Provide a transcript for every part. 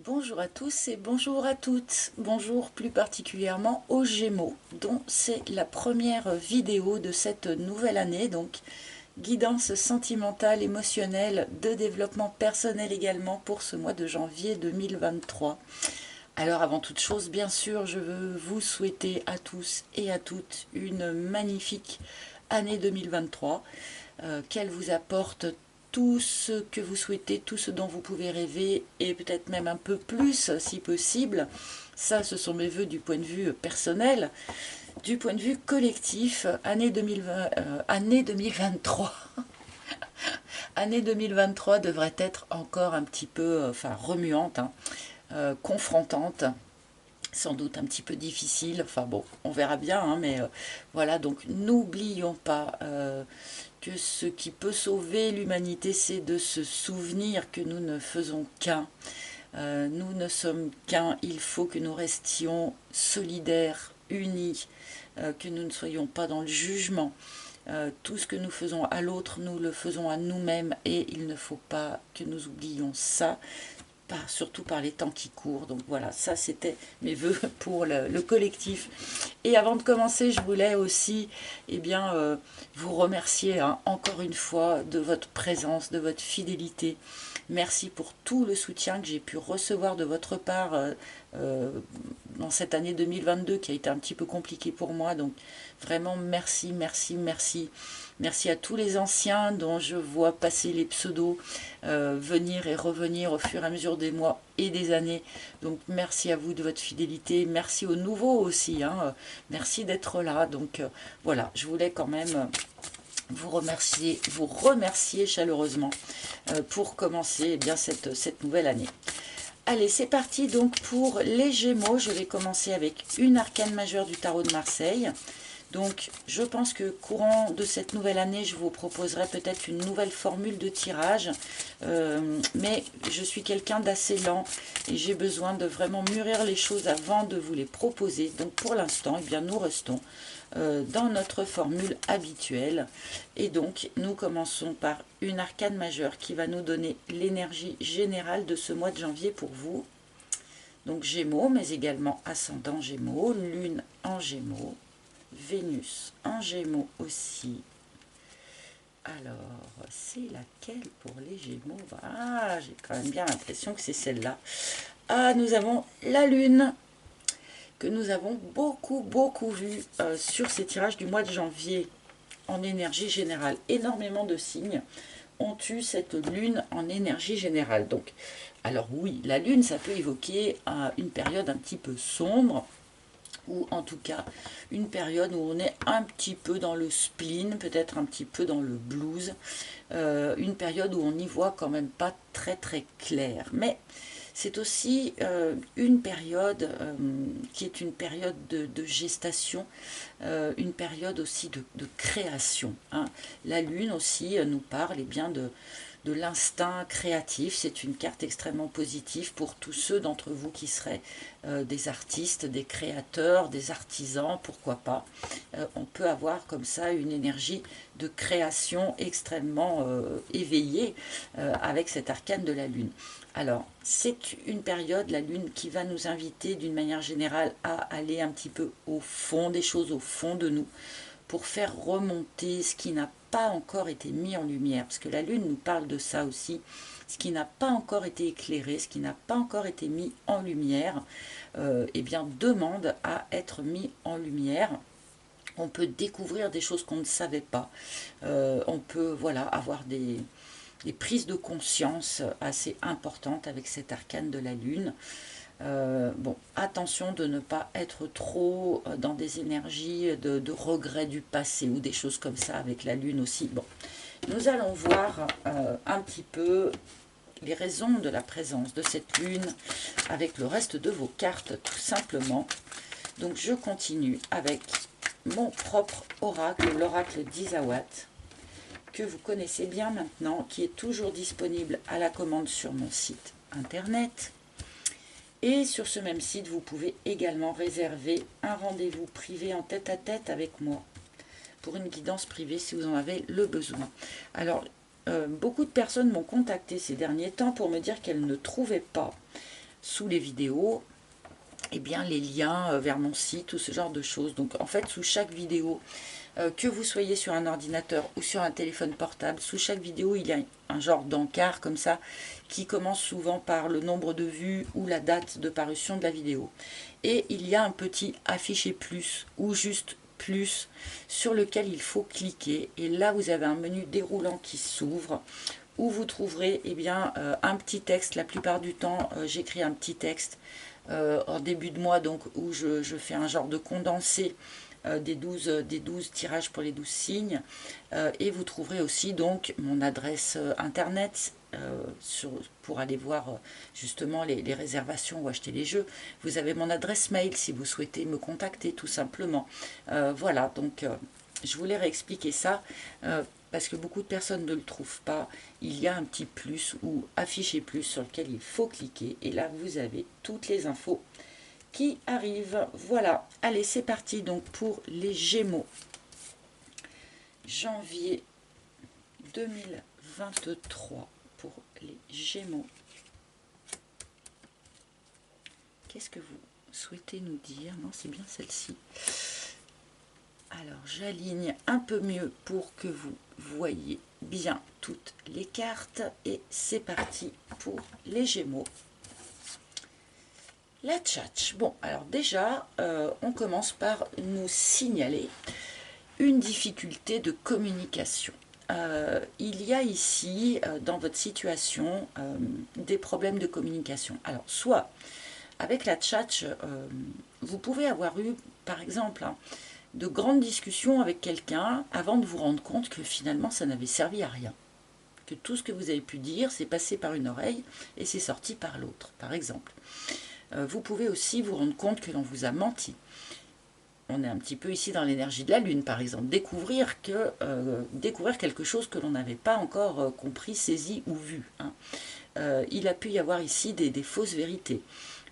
Bonjour à tous et bonjour à toutes. Bonjour plus particulièrement aux Gémeaux, dont c'est la première vidéo de cette nouvelle année, donc guidance sentimentale, émotionnelle, de développement personnel également pour ce mois de janvier 2023. Alors avant toute chose, bien sûr, je veux vous souhaiter à tous et à toutes une magnifique année 2023, qu'elle vous apporte tout ce que vous souhaitez, tout ce dont vous pouvez rêver et peut-être même un peu plus si possible. Ça, ce sont mes voeux du point de vue personnel. Du point de vue collectif, année 2020, année 2023. Année 2023 devrait être encore un petit peu remuante, hein, confrontante, sans doute un petit peu difficile. Enfin bon, on verra bien, hein, mais voilà, donc n'oublions pas que ce qui peut sauver l'humanité, c'est de se souvenir que nous ne faisons qu'un. Nous ne sommes qu'un. Il faut que nous restions solidaires, unis, que nous ne soyons pas dans le jugement. Tout ce que nous faisons à l'autre, nous le faisons à nous-mêmes et il ne faut pas que nous oublions ça, surtout par les temps qui courent. Donc voilà, ça c'était mes voeux pour le collectif. Et avant de commencer, je voulais aussi vous remercier, hein, encore une fois de votre présence, de votre fidélité. Merci pour tout le soutien que j'ai pu recevoir de votre part dans cette année 2022 qui a été un petit peu compliquée pour moi. Donc vraiment merci, merci, merci. Merci à tous les anciens dont je vois passer les pseudos venir et revenir au fur et à mesure des mois et des années. Donc merci à vous de votre fidélité. Merci aux nouveaux aussi, hein. Merci d'être là. Donc voilà, je voulais quand même vous remercier chaleureusement pour commencer cette nouvelle année. Allez, c'est parti donc pour les Gémeaux. Je vais commencer avec une arcane majeure du tarot de Marseille. Donc, je pense que courant de cette nouvelle année, je vous proposerai peut-être une nouvelle formule de tirage. Mais je suis quelqu'un d'assez lent et j'ai besoin de vraiment mûrir les choses avant de vous les proposer. Donc, pour l'instant, eh bien, nous restons dans notre formule habituelle. Et donc, nous commençons par une arcane majeure qui va nous donner l'énergie générale de ce mois de janvier pour vous. Donc, Gémeaux, mais également ascendant Gémeaux, Lune en Gémeaux, Vénus en Gémeaux aussi. Alors, c'est laquelle pour les Gémeaux? Ah, j'ai quand même bien l'impression que c'est celle-là. Ah, nous avons la Lune, que nous avons beaucoup vu sur ces tirages du mois de janvier en énergie générale. Énormément de signes ont eu cette Lune en énergie générale. Donc, alors oui, la Lune, ça peut évoquer une période un petit peu sombre, ou en tout cas une période où on est un petit peu dans le spleen, peut-être un petit peu dans le blues, une période où on n'y voit quand même pas très clair. Mais c'est aussi une période qui est une période de gestation, une période aussi de création, hein. La Lune aussi nous parle bien de l'instinct créatif. C'est une carte extrêmement positive pour tous ceux d'entre vous qui seraient des artistes, des créateurs, des artisans, pourquoi pas. On peut avoir comme ça une énergie de création extrêmement éveillée avec cet arcane de la Lune. Alors, c'est une période, la Lune, qui va nous inviter d'une manière générale à aller un petit peu au fond des choses, au fond de nous, pour faire remonter ce qui n'a pas encore été mis en lumière, parce que la Lune nous parle de ça aussi, ce qui n'a pas encore été éclairé, ce qui n'a pas encore été mis en lumière, eh bien demande à être mis en lumière. On peut découvrir des choses qu'on ne savait pas, on peut voilà avoir des prises de conscience assez importantes avec cet arcane de la Lune. Bon, attention de ne pas être trop dans des énergies de regret du passé ou des choses comme ça avec la Lune aussi. Bon, nous allons voir un petit peu les raisons de la présence de cette Lune avec le reste de vos cartes, tout simplement. Donc, je continue avec mon propre oracle, l'oracle d'Isawat, que vous connaissez bien maintenant, qui est toujours disponible à la commande sur mon site internet. Et sur ce même site, vous pouvez également réserver un rendez-vous privé en tête-à-tête avec moi pour une guidance privée si vous en avez le besoin. Alors, beaucoup de personnes m'ont contacté ces derniers temps pour me dire qu'elles ne trouvaient pas sous les vidéos, eh bien, les liens vers mon site ou ce genre de choses. Donc en fait, sous chaque vidéo, que vous soyez sur un ordinateur ou sur un téléphone portable, sous chaque vidéo, il y a un genre d'encart comme ça, qui commence souvent par le nombre de vues ou la date de parution de la vidéo. Et il y a un petit afficher plus ou juste plus sur lequel il faut cliquer. Et là, vous avez un menu déroulant qui s'ouvre où vous trouverez bien, un petit texte. La plupart du temps, j'écris un petit texte en début de mois, donc où je fais un genre de condensé des 12 tirages pour les 12 signes. Et vous trouverez aussi donc mon adresse internet pour aller voir justement les réservations ou acheter les jeux. Vous avez mon adresse mail si vous souhaitez me contacter tout simplement. Voilà, donc je voulais réexpliquer ça parce que beaucoup de personnes ne le trouvent pas. Il y a un petit plus ou afficher plus sur lequel il faut cliquer et là vous avez toutes les infos qui arrivent. Voilà, allez c'est parti donc pour les Gémeaux. Janvier 2023 pour les Gémeaux. Qu'est-ce que vous souhaitez nous dire? Non, c'est bien celle-ci. Alors, j'aligne un peu mieux pour que vous voyez bien toutes les cartes. Et c'est parti pour les Gémeaux. La tchatch. Bon, alors déjà, on commence par nous signaler une difficulté de communication. Il y a ici, dans votre situation, des problèmes de communication. Alors, soit avec la tchatch, vous pouvez avoir eu, par exemple, de grandes discussions avec quelqu'un avant de vous rendre compte que finalement, ça n'avait servi à rien. Que tout ce que vous avez pu dire, c'est passé par une oreille et c'est sorti par l'autre, par exemple. Vous pouvez aussi vous rendre compte que l'on vous a menti. On est un petit peu ici dans l'énergie de la Lune, par exemple. Découvrir quelque chose que l'on n'avait pas encore compris, saisi ou vu. Hein. Il a pu y avoir ici des fausses vérités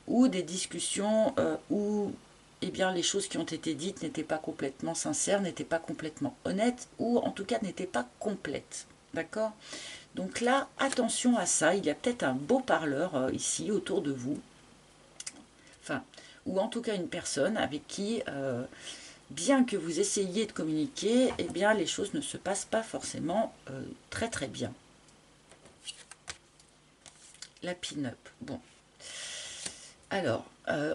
ou des discussions où bien, les choses qui ont été dites n'étaient pas complètement sincères, n'étaient pas complètement honnêtes ou en tout cas n'étaient pas complètes. D'accord? Donc là, attention à ça. Il y a peut-être un beau parleur ici autour de vous. Enfin, ou en tout cas une personne avec qui, bien que vous essayiez de communiquer, eh bien les choses ne se passent pas forcément très très bien. La pin-up. Bon. Alors,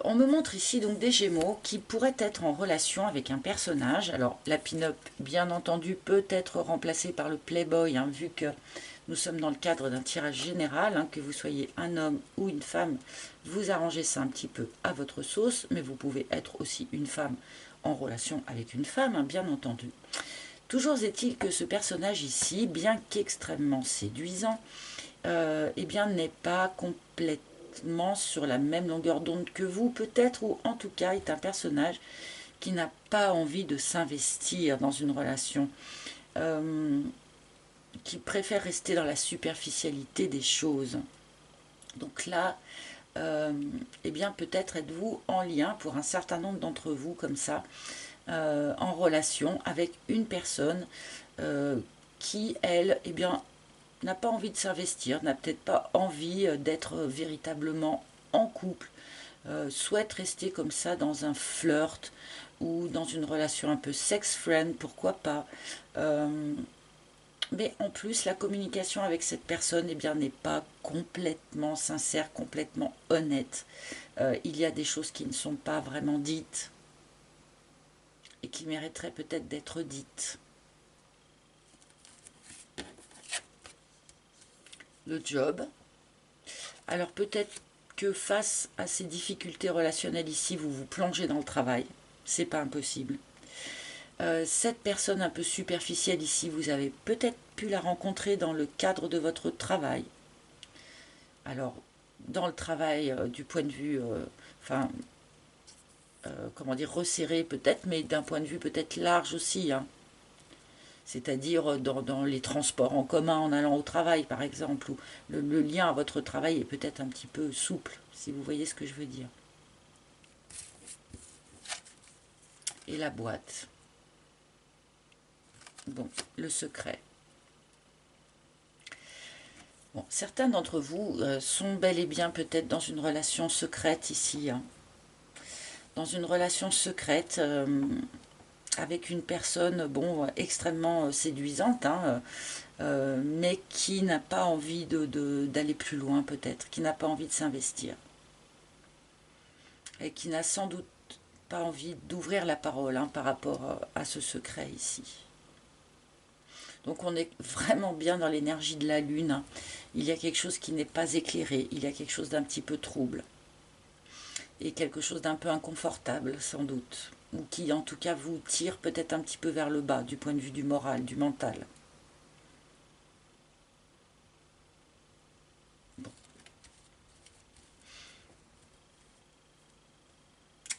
on me montre ici donc des Gémeaux qui pourraient être en relation avec un personnage. Alors, la pin-up, bien entendu, peut être remplacée par le Playboy, hein, vu que nous sommes dans le cadre d'un tirage général, hein, que vous soyez un homme ou une femme, vous arrangez ça un petit peu à votre sauce, mais vous pouvez être aussi une femme en relation avec une femme, hein, bien entendu. Toujours est-il que ce personnage ici, bien qu'extrêmement séduisant, eh bien n'est pas complètement sur la même longueur d'onde que vous, peut-être, ou en tout cas est un personnage qui n'a pas envie de s'investir dans une relation. Qui préfère rester dans la superficialité des choses. Donc là, eh bien peut-être êtes-vous en lien pour un certain nombre d'entre vous comme ça, en relation avec une personne qui, elle, eh bien, n'a pas envie de s'investir, n'a peut-être pas envie d'être véritablement en couple, souhaite rester comme ça dans un flirt ou dans une relation un peu sex-friend, pourquoi pas. Mais en plus, la communication avec cette personne eh bien, n'est pas complètement sincère, complètement honnête. Il y a des choses qui ne sont pas vraiment dites et qui mériteraient peut-être d'être dites. Le job. Alors peut-être que face à ces difficultés relationnelles ici, vous vous plongez dans le travail. C'est pas impossible. Cette personne un peu superficielle ici, vous avez peut-être pu la rencontrer dans le cadre de votre travail. Alors, dans le travail, du point de vue, comment dire, resserré peut-être, mais d'un point de vue peut-être large aussi. Hein. C'est-à-dire dans les transports en commun en allant au travail, par exemple, où le lien à votre travail est peut-être un petit peu souple, si vous voyez ce que je veux dire. Et la boîte. Bon, le secret. Bon, certains d'entre vous sont bel et bien peut-être dans une relation secrète ici, hein. Dans une relation secrète avec une personne, bon, extrêmement séduisante, hein, mais qui n'a pas envie d'aller plus loin peut-être, qui n'a pas envie de s'investir. Et qui n'a sans doute pas envie d'ouvrir la parole, hein, par rapport à ce secret ici. Donc on est vraiment bien dans l'énergie de la lune, hein. Il y a quelque chose qui n'est pas éclairé, il y a quelque chose d'un petit peu trouble. Et quelque chose d'un peu inconfortable sans doute. Ou qui en tout cas vous tire peut-être un petit peu vers le bas du point de vue du moral, du mental. Bon.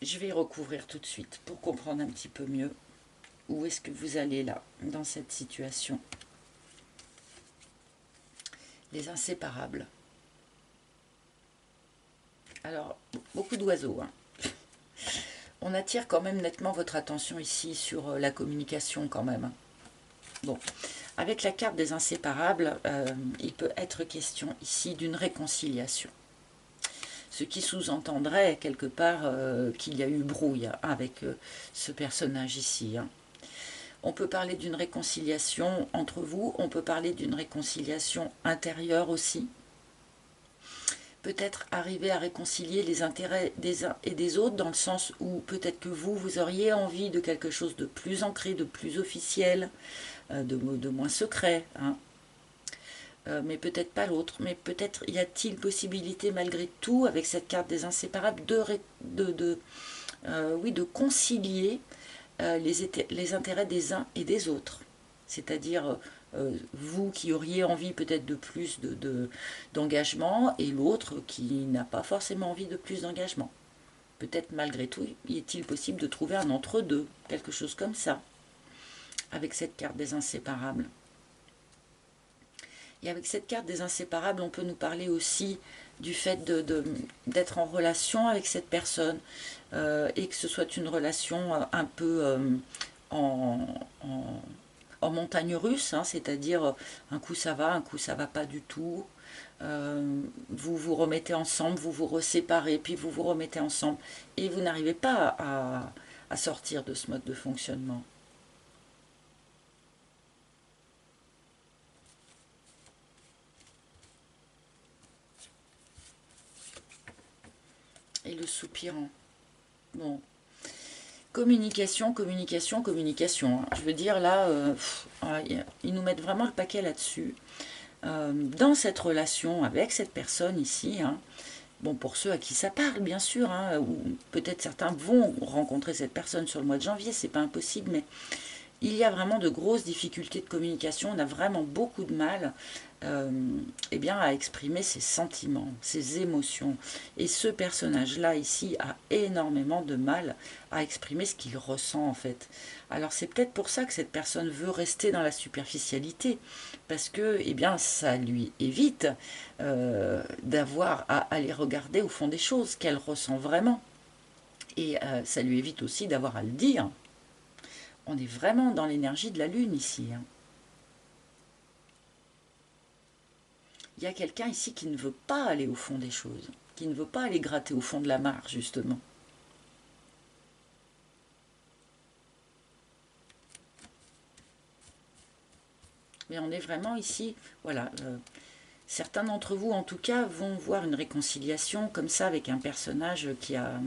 Je vais recouvrir tout de suite pour comprendre un petit peu mieux où est-ce que vous allez là, dans cette situation. Les inséparables. Alors, beaucoup d'oiseaux, hein. On attire quand même nettement votre attention ici sur la communication quand même. Bon, avec la carte des inséparables, il peut être question ici d'une réconciliation. Ce qui sous-entendrait quelque part qu'il y a eu brouille avec ce personnage ici, hein. On peut parler d'une réconciliation entre vous, on peut parler d'une réconciliation intérieure aussi. Peut-être arriver à réconcilier les intérêts des uns et des autres, dans le sens où peut-être que vous auriez envie de quelque chose de plus ancré, de plus officiel, de moins secret, hein. Mais peut-être pas l'autre. Mais peut-être y a-t-il possibilité malgré tout, avec cette carte des inséparables, de concilier les intérêts des uns et des autres. C'est-à-dire vous qui auriez envie peut-être de plus d'engagement et l'autre qui n'a pas forcément envie de plus d'engagement. Peut-être malgré tout, est-il possible de trouver un entre-deux, quelque chose comme ça, avec cette carte des inséparables. Et avec cette carte des inséparables, on peut nous parler aussi du fait d'être en relation avec cette personne et que ce soit une relation un peu en montagne russe, hein, c'est-à-dire un coup ça va pas du tout. Vous vous remettez ensemble, vous vous reséparez, puis vous vous remettez ensemble et vous n'arrivez pas à sortir de ce mode de fonctionnement. Et le soupirant. Bon. Communication, communication, communication. Je veux dire, là, ils nous mettent vraiment le paquet là-dessus. Dans cette relation avec cette personne ici, hein, bon, pour ceux à qui ça parle, bien sûr, hein, ou peut-être certains vont rencontrer cette personne sur le mois de janvier, c'est pas impossible, mais il y a vraiment de grosses difficultés de communication, on a vraiment beaucoup de mal eh bien, à exprimer ses sentiments, ses émotions. Et ce personnage-là, ici, a énormément de mal à exprimer ce qu'il ressent, en fait. Alors c'est peut-être pour ça que cette personne veut rester dans la superficialité, parce que eh bien, ça lui évite d'avoir à aller regarder au fond des choses, qu'elle ressent vraiment. Et ça lui évite aussi d'avoir à le dire. On est vraiment dans l'énergie de la lune ici, hein. Il y a quelqu'un ici qui ne veut pas aller au fond des choses, qui ne veut pas aller gratter au fond de la mare, justement. Mais on est vraiment ici, voilà, certains d'entre vous, en tout cas, vont voir une réconciliation comme ça avec un personnage qui a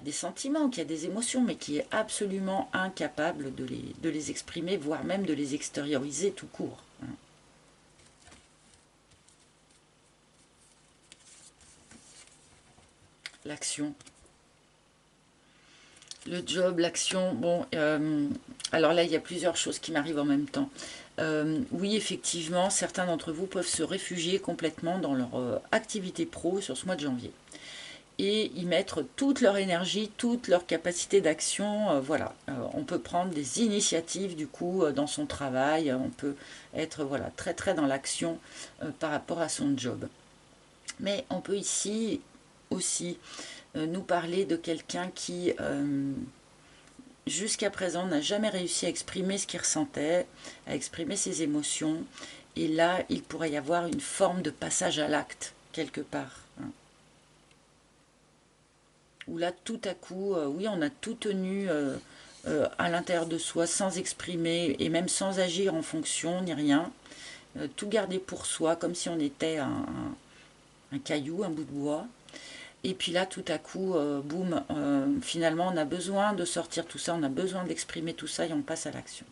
des sentiments, qui a des émotions, mais qui est absolument incapable de les exprimer, voire même de les extérioriser tout court, hein. L'action. Le job, l'action, bon, alors là, il y a plusieurs choses qui m'arrivent en même temps. Oui, effectivement, certains d'entre vous peuvent se réfugier complètement dans leur activité pro sur ce mois de janvier. Et y mettre toute leur énergie, toute leur capacité d'action, voilà. On peut prendre des initiatives, du coup, dans son travail, on peut être, voilà, très très dans l'action par rapport à son job. Mais on peut ici aussi nous parler de quelqu'un qui, jusqu'à présent, n'a jamais réussi à exprimer ce qu'il ressentait, à exprimer ses émotions, Et là, il pourrait y avoir une forme de passage à l'acte, quelque part. Hein. Où là, tout à coup, oui, on a tout tenu à l'intérieur de soi, sans exprimer, et même sans agir en fonction, ni rien. Tout garder pour soi, comme si on était un caillou, un bout de bois. Et puis là, tout à coup, boum, finalement, on a besoin de sortir tout ça, on a besoin d'exprimer tout ça, et on passe à l'action.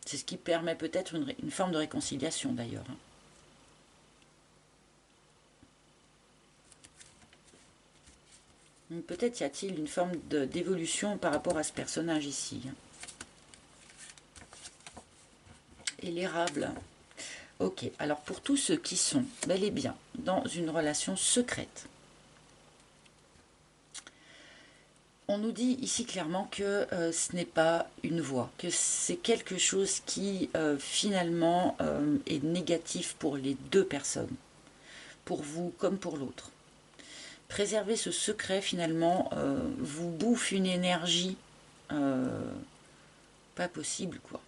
C'est ce qui permet peut-être une forme de réconciliation, d'ailleurs. Hein. Peut-être y a-t-il une forme d'évolution par rapport à ce personnage ici. Et l'érable. Ok, alors pour tous ceux qui sont bel et bien dans une relation secrète, on nous dit ici clairement que ce n'est pas une voie, que c'est quelque chose qui finalement est négatif pour les deux personnes, pour vous comme pour l'autre. Préserver ce secret finalement vous bouffe une énergie pas possible quoi.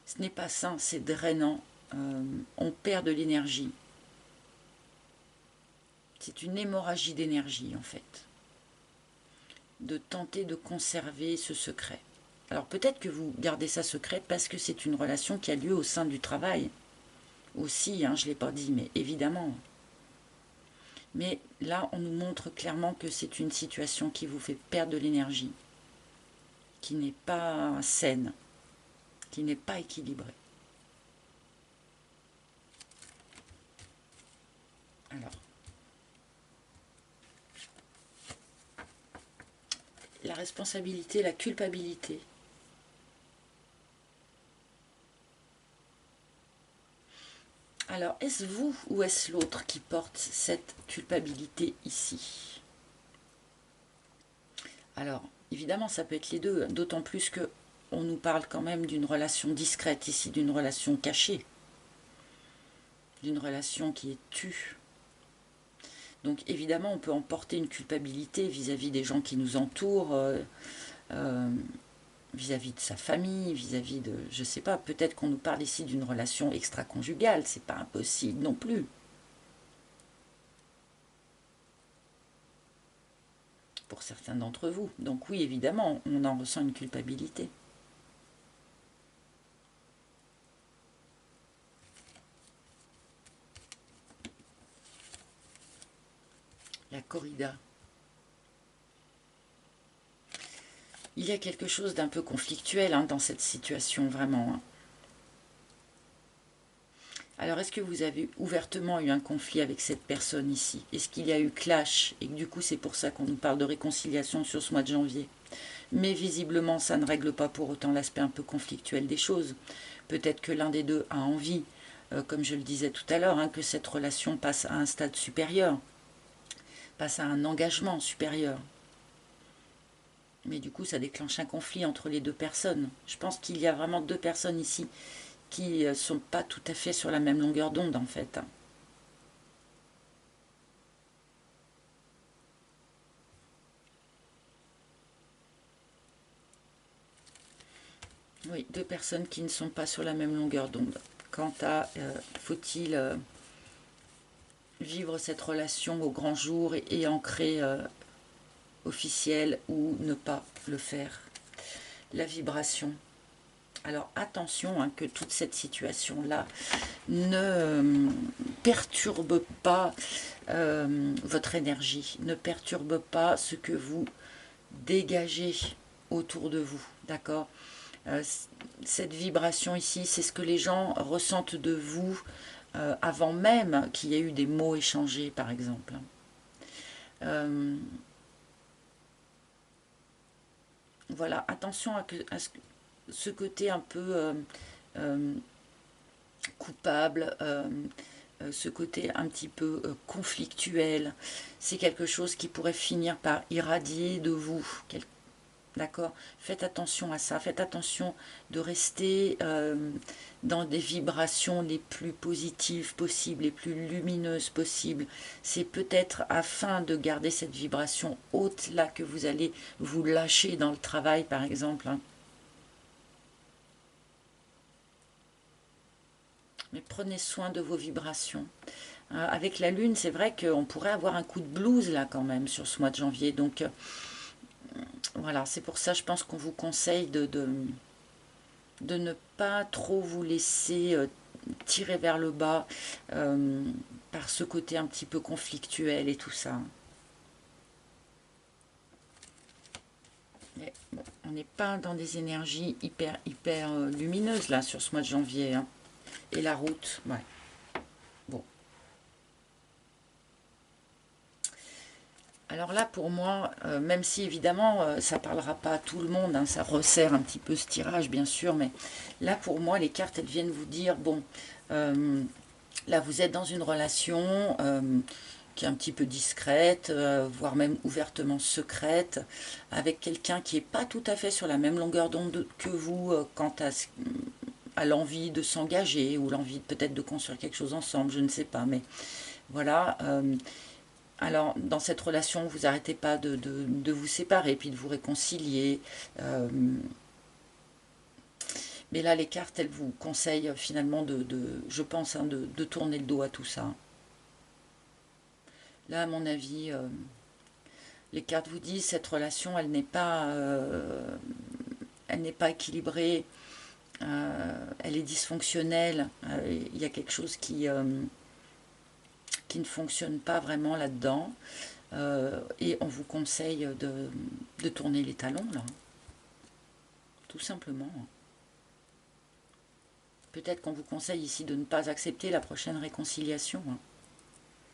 Ce n'est pas sain, c'est drainant, on perd de l'énergie. C'est une hémorragie d'énergie en fait, de tenter de conserver ce secret. Alors peut-être que vous gardez ça secret parce que c'est une relation qui a lieu au sein du travail. Aussi, hein, je ne l'ai pas dit, mais évidemment. Mais là, on nous montre clairement que c'est une situation qui vous fait perdre de l'énergie, qui n'est pas saine, qui n'est pas équilibrée. Alors, la responsabilité, la culpabilité. Alors, est-ce vous ou est-ce l'autre qui porte cette culpabilité ici? Alors, évidemment, ça peut être les deux, d'autant plus que on nous parle quand même d'une relation discrète ici, d'une relation cachée, d'une relation qui est tue. Donc, évidemment, on peut en porter une culpabilité vis-à-vis des gens qui nous entourent, vis-à-vis de sa famille, vis-à-vis de, je sais pas, peut-être qu'on nous parle ici d'une relation extra-conjugale, c'est pas impossible non plus. Pour certains d'entre vous. Donc oui, évidemment, on en ressent une culpabilité. La corrida. Il y a quelque chose d'un peu conflictuel hein, dans cette situation, vraiment. Hein. Alors, est-ce que vous avez ouvertement eu un conflit avec cette personne ici? Est-ce qu'il y a eu clash? Et que du coup, c'est pour ça qu'on nous parle de réconciliation sur ce mois de janvier. Mais visiblement, ça ne règle pas pour autant l'aspect un peu conflictuel des choses. Peut-être que l'un des deux a envie, comme je le disais tout à l'heure, hein, que cette relation passe à un stade supérieur, passe à un engagement supérieur. Mais du coup, ça déclenche un conflit entre les deux personnes. Je pense qu'il y a vraiment deux personnes ici qui ne sont pas tout à fait sur la même longueur d'onde, en fait. Oui, deux personnes qui ne sont pas sur la même longueur d'onde. Quant à faut-il vivre cette relation au grand jour et ancrée officielle ou ne pas le faire. La vibration. Alors attention hein, que toute cette situation-là ne perturbe pas votre énergie, ne perturbe pas ce que vous dégagez autour de vous, d'accord? Cette vibration ici, c'est ce que les gens ressentent de vous avant même qu'il y ait eu des mots échangés, par exemple. Voilà, attention à ce côté un peu coupable, ce côté un petit peu conflictuel, c'est quelque chose qui pourrait finir par irradier de vous. D'accord? Faites attention à ça, faites attention de rester dans des vibrations les plus positives possibles, les plus lumineuses possibles. C'est peut-être afin de garder cette vibration haute là que vous allez vous lâcher dans le travail par exemple. Hein. Mais prenez soin de vos vibrations. Avec la lune, c'est vrai qu'on pourrait avoir un coup de blues là quand même sur ce mois de janvier. Donc voilà, c'est pour ça je pense qu'on vous conseille de ne pas trop vous laisser tirer vers le bas par ce côté un petit peu conflictuel et tout ça. Mais bon, on n'est pas dans des énergies hyper lumineuses là sur ce mois de janvier. Hein. Et la route, ouais. Bon. Alors là, pour moi, même si évidemment, ça ne parlera pas à tout le monde, hein, ça resserre un petit peu ce tirage, bien sûr, mais là, pour moi, les cartes, elles viennent vous dire, bon, là, vous êtes dans une relation qui est un petit peu discrète, voire même ouvertement secrète, avec quelqu'un qui n'est pas tout à fait sur la même longueur d'onde que vous quant à l'envie de s'engager, ou l'envie peut-être de construire quelque chose ensemble, je ne sais pas, mais voilà. Alors, dans cette relation, vous n'arrêtez pas de vous séparer, puis de vous réconcilier. Mais là, les cartes, elles vous conseillent finalement je pense, hein, de tourner le dos à tout ça. Là, à mon avis, les cartes vous disent, cette relation, elle n'est pas équilibrée, elle est dysfonctionnelle. Il y a quelque chose qui ne fonctionne pas vraiment là-dedans. Et on vous conseille de tourner les talons, là. Tout simplement. Peut-être qu'on vous conseille ici de ne pas accepter la prochaine réconciliation. Hein.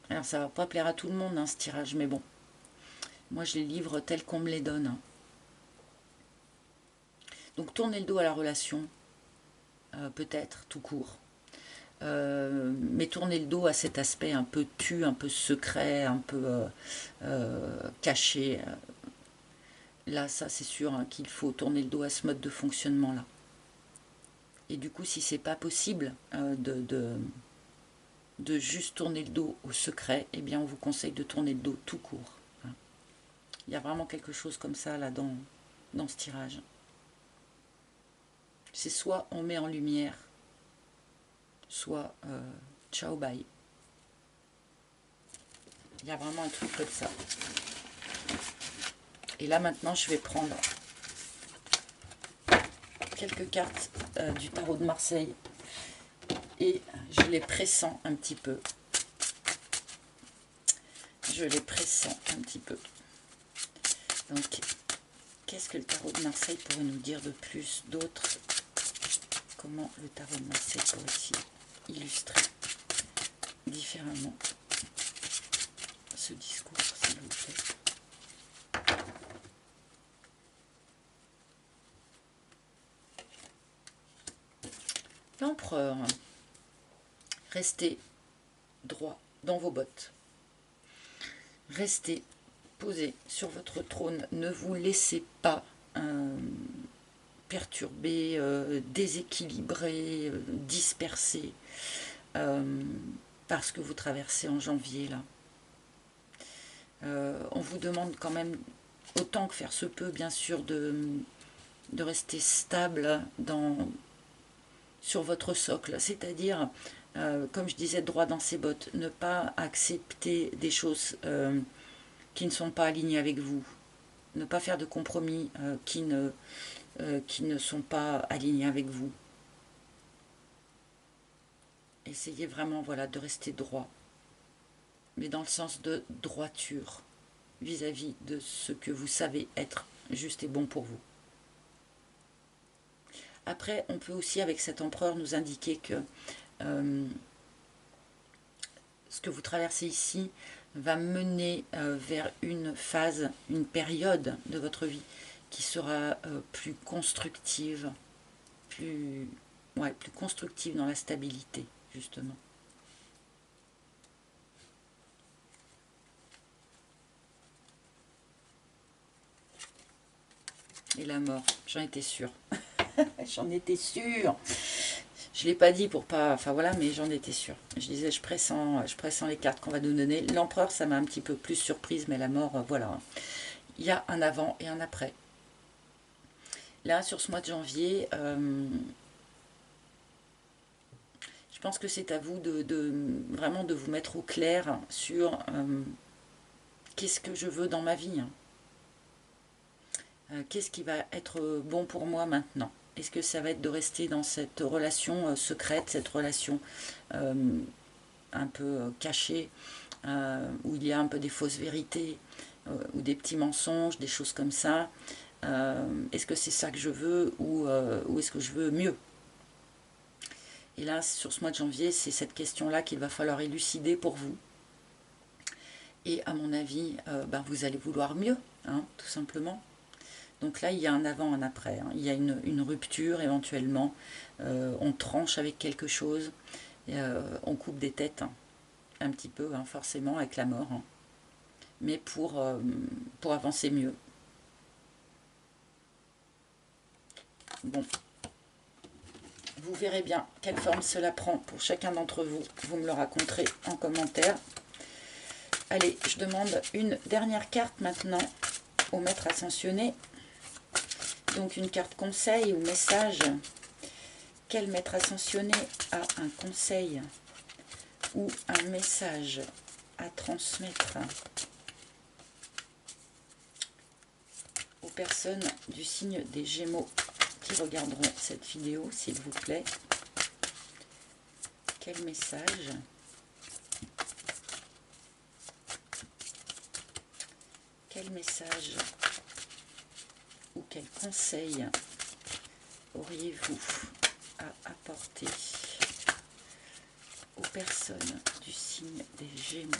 Alors ça va pas plaire à tout le monde, hein, ce tirage, mais bon. Moi, je les livre tels qu'on me les donne. Hein. Donc tournez le dos à la relation, peut-être, tout court. Mais tournez le dos à cet aspect un peu un peu secret, un peu caché. Là, ça, c'est sûr hein, qu'il faut tourner le dos à ce mode de fonctionnement-là. Et du coup, si c'est pas possible de juste tourner le dos au secret, eh bien, on vous conseille de tourner le dos tout court. Hein. Il y a vraiment quelque chose comme ça là dans ce tirage. C'est soit on met en lumière, soit ciao bye. Il y a vraiment un truc comme ça. Et là maintenant je vais prendre quelques cartes du tarot de Marseille et je les pressens un petit peu. Je les pressens un petit peu. Donc qu'est-ce que le tarot de Marseille pourrait nous dire de plus, d'autres? Comment le tarot de Marseille pourrait-il illustrer différemment ce discours, s'il vous plaît? L'empereur, restez droit dans vos bottes. Restez posé sur votre trône. Ne vous laissez pas perturber, déséquilibrer, disperser par ce que vous traversez en janvier là. On vous demande quand même, autant que faire se peut, bien sûr, de rester stable sur votre socle, c'est-à-dire, comme je disais, droit dans ses bottes, ne pas accepter des choses qui ne sont pas alignées avec vous, ne pas faire de compromis qui ne sont pas alignés avec vous. Essayez vraiment voilà, de rester droit, mais dans le sens de droiture vis-à-vis de ce que vous savez être juste et bon pour vous. Après, on peut aussi, avec cet empereur, nous indiquer que ce que vous traversez ici va mener vers une phase, une période de votre vie qui sera plus constructive, plus constructive dans la stabilité, justement. Et la mort, j'en étais sûre. J'en étais sûre. Je ne l'ai pas dit pour pas... Enfin voilà, mais j'en étais sûre. Je disais, je pressens les cartes qu'on va nous donner. L'empereur, ça m'a un petit peu plus surprise, mais la mort, voilà. Il y a un avant et un après. Là, sur ce mois de janvier, je Je pense que c'est à vous vraiment de vous mettre au clair sur qu'est-ce que je veux dans ma vie, hein. Qu'est-ce qui va être bon pour moi maintenant? Est-ce que ça va être de rester dans cette relation secrète, cette relation un peu cachée, où il y a un peu des fausses vérités, ou des petits mensonges, des choses comme ça? Est-ce que c'est ça que je veux, ou est-ce que je veux mieux? Et là, sur ce mois de janvier, c'est cette question-là qu'il va falloir élucider pour vous. Et à mon avis, vous allez vouloir mieux, hein, tout simplement. Donc là, il y a un avant, un après, hein. Il y a une rupture éventuellement. On tranche avec quelque chose. On coupe des têtes, hein, un petit peu, hein, forcément, avec la mort. Hein. Mais pour avancer mieux. Bon. Vous verrez bien quelle forme cela prend pour chacun d'entre vous. Vous me le raconterez en commentaire. Allez, je demande une dernière carte maintenant au maître ascensionné. Donc une carte conseil ou message. Quel maître ascensionné a un conseil ou un message à transmettre aux personnes du signe des Gémeaux qui regarderont cette vidéo, s'il vous plaît? Quel message ou quel conseil auriez-vous à apporter aux personnes du signe des Gémeaux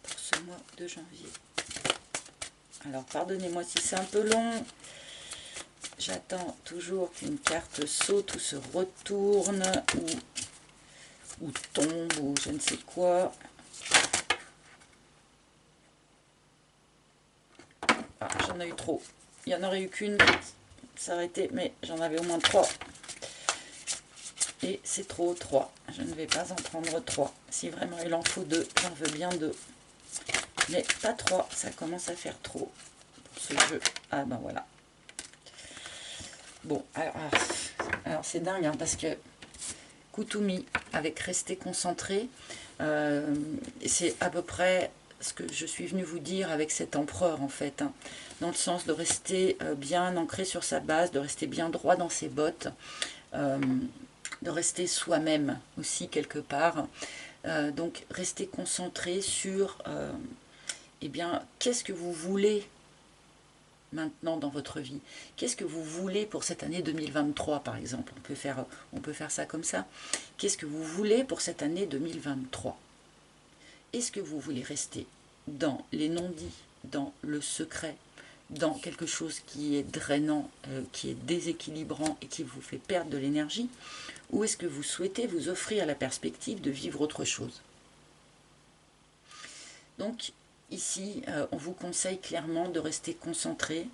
pour ce mois de janvier? Alors, pardonnez-moi si c'est un peu long. J'attends toujours qu'une carte saute ou se retourne ou tombe ou je ne sais quoi. Ah, j'en ai eu trop. Il y en aurait eu qu'une qui s'arrêtait, mais j'en avais au moins 3. Et c'est trop, 3. Je ne vais pas en prendre 3. Si vraiment il en faut 2, j'en veux bien 2. Mais pas 3, ça commence à faire trop pour ce jeu. Ah ben voilà. Bon, alors c'est dingue, hein, parce que Kutumi, avec rester concentré, c'est à peu près ce que je suis venue vous dire avec cet empereur, en fait, hein, dans le sens de rester bien ancré sur sa base, de rester bien droit dans ses bottes, de rester soi-même aussi quelque part. Donc, rester concentré sur, eh bien, qu'est-ce que vous voulez maintenant dans votre vie? Qu'est-ce que vous voulez pour cette année 2023, par exemple? On peut faire ça comme ça. Qu'est-ce que vous voulez pour cette année 2023? Est-ce que vous voulez rester dans les non-dits, dans le secret, dans quelque chose qui est drainant, qui est déséquilibrant et qui vous fait perdre de l'énergie? Ou est-ce que vous souhaitez vous offrir la perspective de vivre autre chose? Donc, ici, on vous conseille clairement de rester concentré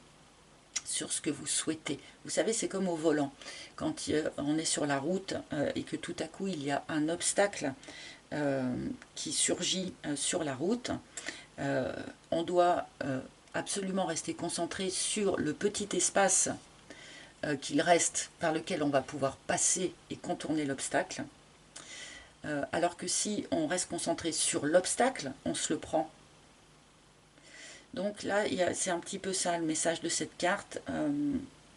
sur ce que vous souhaitez. Vous savez, c'est comme au volant. Quand on est sur la route et que tout à coup, il y a un obstacle qui surgit sur la route, on doit absolument rester concentré sur le petit espace qu'il reste par lequel on va pouvoir passer et contourner l'obstacle. Alors que si on reste concentré sur l'obstacle, on se le prend. Donc là, c'est un petit peu ça le message de cette carte.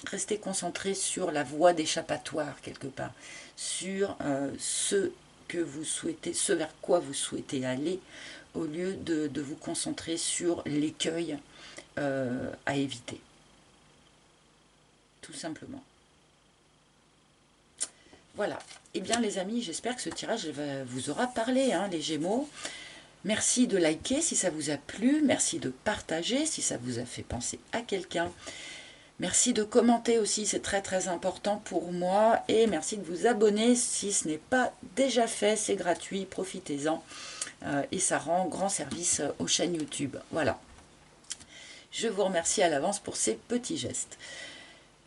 Restez concentré sur la voie d'échappatoire quelque part, sur ce que vous souhaitez, ce vers quoi vous souhaitez aller, au lieu de vous concentrer sur l'écueil à éviter. Tout simplement. Voilà. Eh bien les amis, j'espère que ce tirage vous aura parlé, hein, les Gémeaux. Merci de liker si ça vous a plu, merci de partager si ça vous a fait penser à quelqu'un. Merci de commenter aussi, c'est très très important pour moi. Et merci de vous abonner si ce n'est pas déjà fait, c'est gratuit, profitez-en. Et ça rend grand service aux chaînes YouTube. Voilà. Je vous remercie à l'avance pour ces petits gestes.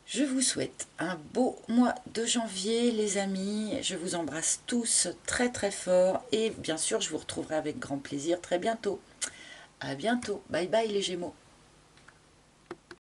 Je vous souhaite un beau mois de janvier, les amis. Je vous embrasse tous très très fort. Et bien sûr, je vous retrouverai avec grand plaisir très bientôt. À bientôt. Bye bye les Gémeaux.